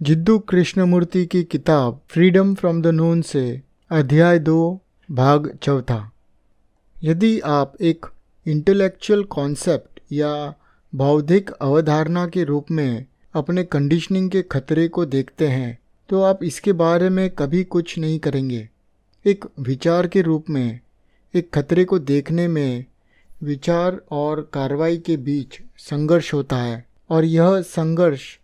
जिद्दू कृष्णमूर्ति की किताब freedom from the known से अध्याय 2 भाग चौथा। यदि आप एक इंटेलेक्चुअल कॉन्सेप्ट या बौद्धिक अवधारणा के रूप में अपने कंडीशनिंग के खतरे को देखते हैं तो आप इसके बारे में कभी कुछ नहीं करेंगे। एक विचार के रूप में एक खतरे को देखने में विचार और कार्रवाई के बीच संघर्ष होता है और यह संघर्ष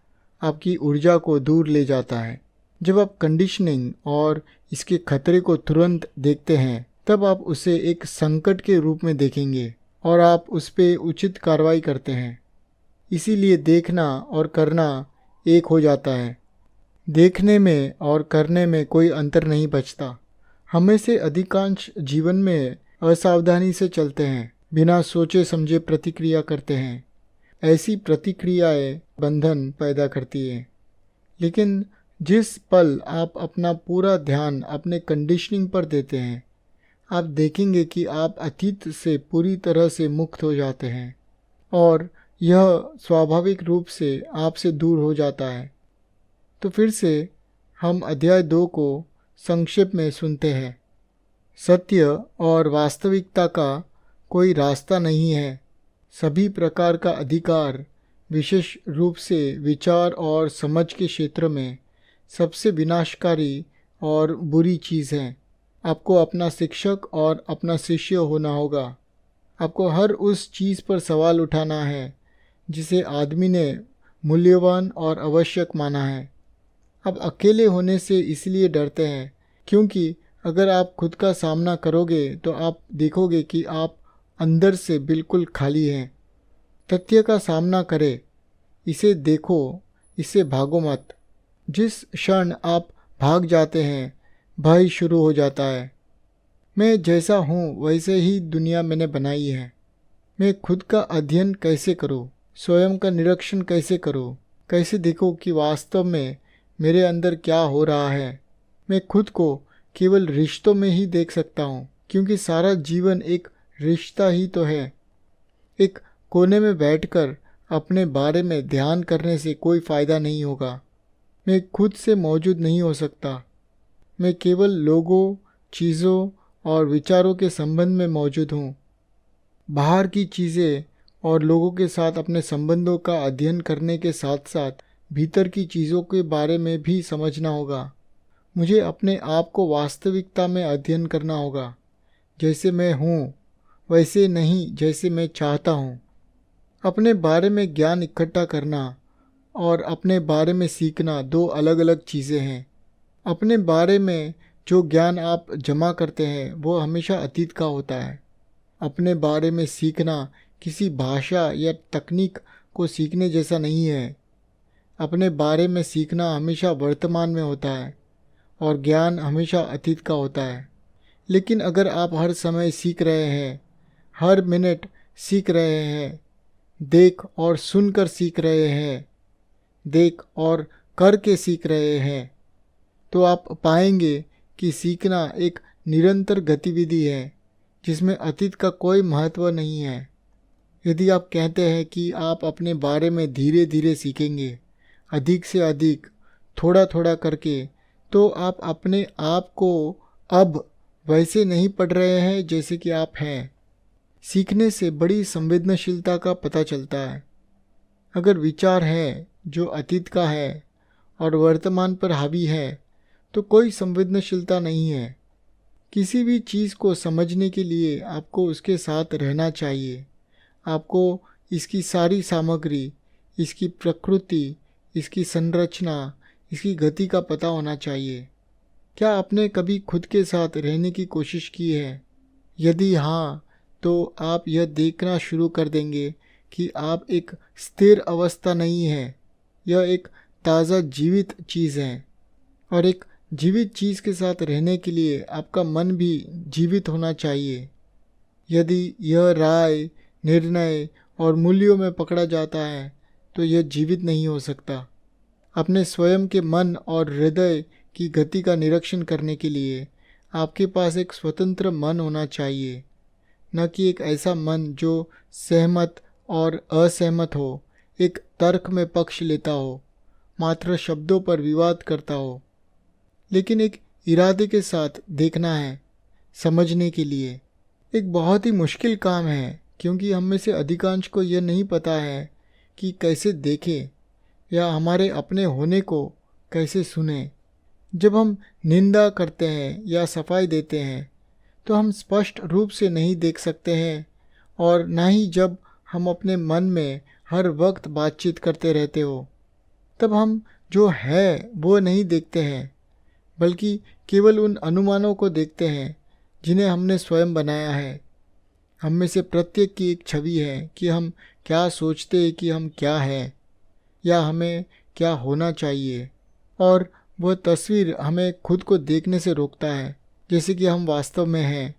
आपकी ऊर्जा को दूर ले जाता है। जब आप कंडीशनिंग और इसके खतरे को तुरंत देखते हैं तब आप उसे एक संकट के रूप में देखेंगे और आप उस पर उचित कार्रवाई करते हैं। इसीलिए देखना और करना एक हो जाता है। देखने में और करने में कोई अंतर नहीं बचता। हमें से अधिकांश जीवन में असावधानी से चलते हैं, बिना सोचे समझे प्रतिक्रिया करते हैं। ऐसी प्रतिक्रियाएं बंधन पैदा करती हैं। लेकिन जिस पल आप अपना पूरा ध्यान अपने कंडीशनिंग पर देते हैं, आप देखेंगे कि आप अतीत से पूरी तरह से मुक्त हो जाते हैं और यह स्वाभाविक रूप से आपसे दूर हो जाता है। तो फिर से हम अध्याय 2 को संक्षेप में सुनते हैं। सत्य और वास्तविकता का कोई रास्ता नहीं है। सभी प्रकार का अधिकार, विशेष रूप से विचार और समझ के क्षेत्र में, सबसे विनाशकारी और बुरी चीज़ है। आपको अपना शिक्षक और अपना शिष्य होना होगा। आपको हर उस चीज़ पर सवाल उठाना है जिसे आदमी ने मूल्यवान और आवश्यक माना है। आप अकेले होने से इसलिए डरते हैं क्योंकि अगर आप खुद का सामना करोगे तो आप देखोगे कि आप अंदर से बिल्कुल खाली हैं। तथ्य का सामना करें, इसे देखो, इससे भागो मत। जिस क्षण आप भाग जाते हैं भय शुरू हो जाता है। मैं जैसा हूँ वैसे ही दुनिया मैंने बनाई है। मैं खुद का अध्ययन कैसे करूँ, स्वयं का निरीक्षण कैसे करूँ, कैसे देखूँ कि वास्तव में मेरे अंदर क्या हो रहा है। मैं खुद को केवल रिश्तों में ही देख सकता हूँ क्योंकि सारा जीवन एक रिश्ता ही तो है। एक कोने में बैठकर अपने बारे में ध्यान करने से कोई फ़ायदा नहीं होगा। मैं खुद से मौजूद नहीं हो सकता। मैं केवल लोगों, चीज़ों और विचारों के संबंध में मौजूद हूँ। बाहर की चीज़ें और लोगों के साथ अपने संबंधों का अध्ययन करने के साथ साथ भीतर की चीज़ों के बारे में भी समझना होगा। मुझे अपने आप को वास्तविकता में अध्ययन करना होगा। जैसे मैं हूँ वैसे नहीं जैसे मैं चाहता हूँ। अपने बारे में ज्ञान इकट्ठा करना और अपने बारे में सीखना दो अलग अलग चीज़ें हैं। अपने बारे में जो ज्ञान आप जमा करते हैं वो हमेशा अतीत का होता है। अपने बारे में सीखना किसी भाषा या तकनीक को सीखने जैसा नहीं है। अपने बारे में सीखना हमेशा वर्तमान में होता है और ज्ञान हमेशा अतीत का होता है। लेकिन अगर आप हर समय सीख रहे हैं, हर मिनट सीख रहे हैं, देख और सुनकर सीख रहे हैं, देख और करके सीख रहे हैं, तो आप पाएंगे कि सीखना एक निरंतर गतिविधि है जिसमें अतीत का कोई महत्व नहीं है। यदि आप कहते हैं कि आप अपने बारे में धीरे धीरे सीखेंगे, अधिक से अधिक, थोड़ा थोड़ा करके, तो आप अपने आप को अब वैसे नहीं पढ़ रहे हैं जैसे कि आप हैं। सीखने से बड़ी संवेदनशीलता का पता चलता है। अगर विचार है जो अतीत का है और वर्तमान पर हावी है तो कोई संवेदनशीलता नहीं है। किसी भी चीज़ को समझने के लिए आपको उसके साथ रहना चाहिए। आपको इसकी सारी सामग्री, इसकी प्रकृति, इसकी संरचना, इसकी गति का पता होना चाहिए। क्या आपने कभी खुद के साथ रहने की कोशिश की है? यदि हाँ, तो आप यह देखना शुरू कर देंगे कि आप एक स्थिर अवस्था नहीं है। यह एक ताज़ा जीवित चीज़ है और एक जीवित चीज़ के साथ रहने के लिए आपका मन भी जीवित होना चाहिए। यदि यह राय, निर्णय और मूल्यों में पकड़ा जाता है तो यह जीवित नहीं हो सकता। अपने स्वयं के मन और हृदय की गति का निरीक्षण करने के लिए आपके पास एक स्वतंत्र मन होना चाहिए, न कि एक ऐसा मन जो सहमत और असहमत हो, एक तर्क में पक्ष लेता हो। मात्र शब्दों पर विवाद करता हो, लेकिन एक इरादे के साथ देखना है, समझने के लिए। एक बहुत ही मुश्किल काम है, क्योंकि हम में से अधिकांश को यह नहीं पता है कि कैसे देखें या हमारे अपने होने को कैसे सुने। जब हम निंदा करते हैं या सफाई देते हैं तो हम स्पष्ट रूप से नहीं देख सकते हैं, और ना ही जब हम अपने मन में हर वक्त बातचीत करते रहते हो, तब हम जो है वो नहीं देखते हैं, बल्कि केवल उन अनुमानों को देखते हैं जिन्हें हमने स्वयं बनाया है। हम में से प्रत्येक की एक छवि है कि हम क्या सोचते हैं कि हम क्या हैं या हमें क्या होना चाहिए, और वह तस्वीर हमें खुद को देखने से रोकता है जैसे कि हम वास्तव में हैं।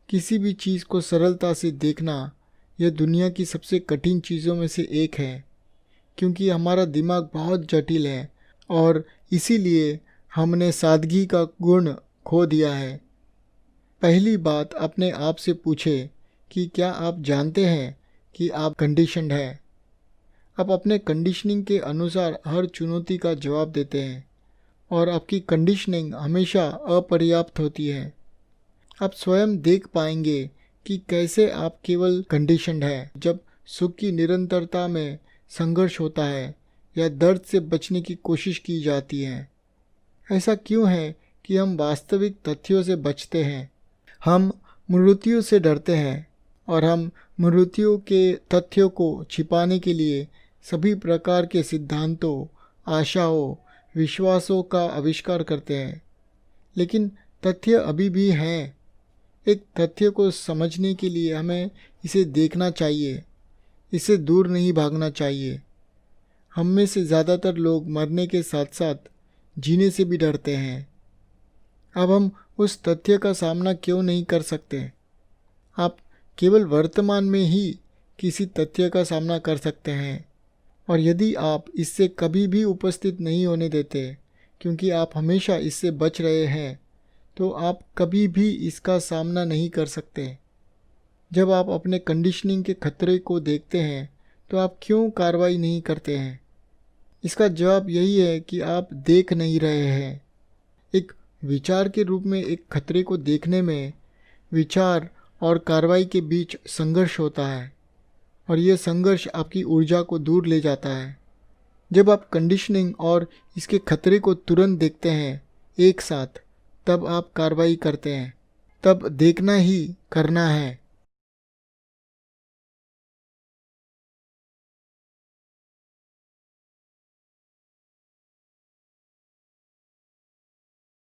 किसी भी चीज़ को सरलता से देखना यह दुनिया की सबसे कठिन चीज़ों में से एक है, क्योंकि हमारा दिमाग बहुत जटिल है और इसीलिए हमने सादगी का गुण खो दिया है। पहली बात, अपने आप से पूछे कि क्या आप जानते हैं कि आप कंडीशन्ड हैं। आप अपने कंडीशनिंग के अनुसार हर चुनौती का जवाब देते हैं, और आपकी कंडीशनिंग हमेशा अपर्याप्त होती है। आप स्वयं देख पाएंगे कि कैसे आप केवल कंडीशन्ड हैं जब सुख की निरंतरता में संघर्ष होता है या दर्द से बचने की कोशिश की जाती है। ऐसा क्यों है कि हम वास्तविक तथ्यों से बचते हैं? हम मृत्यु से डरते हैं, और हम मृत्यु के तथ्यों को छिपाने के लिए सभी प्रकार के सिद्धांतों, आशाओं, विश्वासों का आविष्कार करते हैं। लेकिन तथ्य अभी भी हैं। एक तथ्य को समझने के लिए हमें इसे देखना चाहिए, इससे दूर नहीं भागना चाहिए। हम में से ज़्यादातर लोग मरने के साथ साथ जीने से भी डरते हैं। अब हम उस तथ्य का सामना क्यों नहीं कर सकते? आप केवल वर्तमान में ही किसी तथ्य का सामना कर सकते हैं, और यदि आप इससे कभी भी उपस्थित नहीं होने देते, क्योंकि आप हमेशा इससे बच रहे हैं, तो आप कभी भी इसका सामना नहीं कर सकते। जब आप अपने कंडीशनिंग के खतरे को देखते हैं तो आप क्यों कार्रवाई नहीं करते हैं? इसका जवाब यही है कि आप देख नहीं रहे हैं। एक विचार के रूप में एक खतरे को देखने में विचार और कार्रवाई के बीच संघर्ष होता है, और यह संघर्ष आपकी ऊर्जा को दूर ले जाता है। जब आप कंडीशनिंग और इसके खतरे को तुरंत देखते हैं एक साथ, तब आप कार्रवाई करते हैं। तब देखना ही करना है।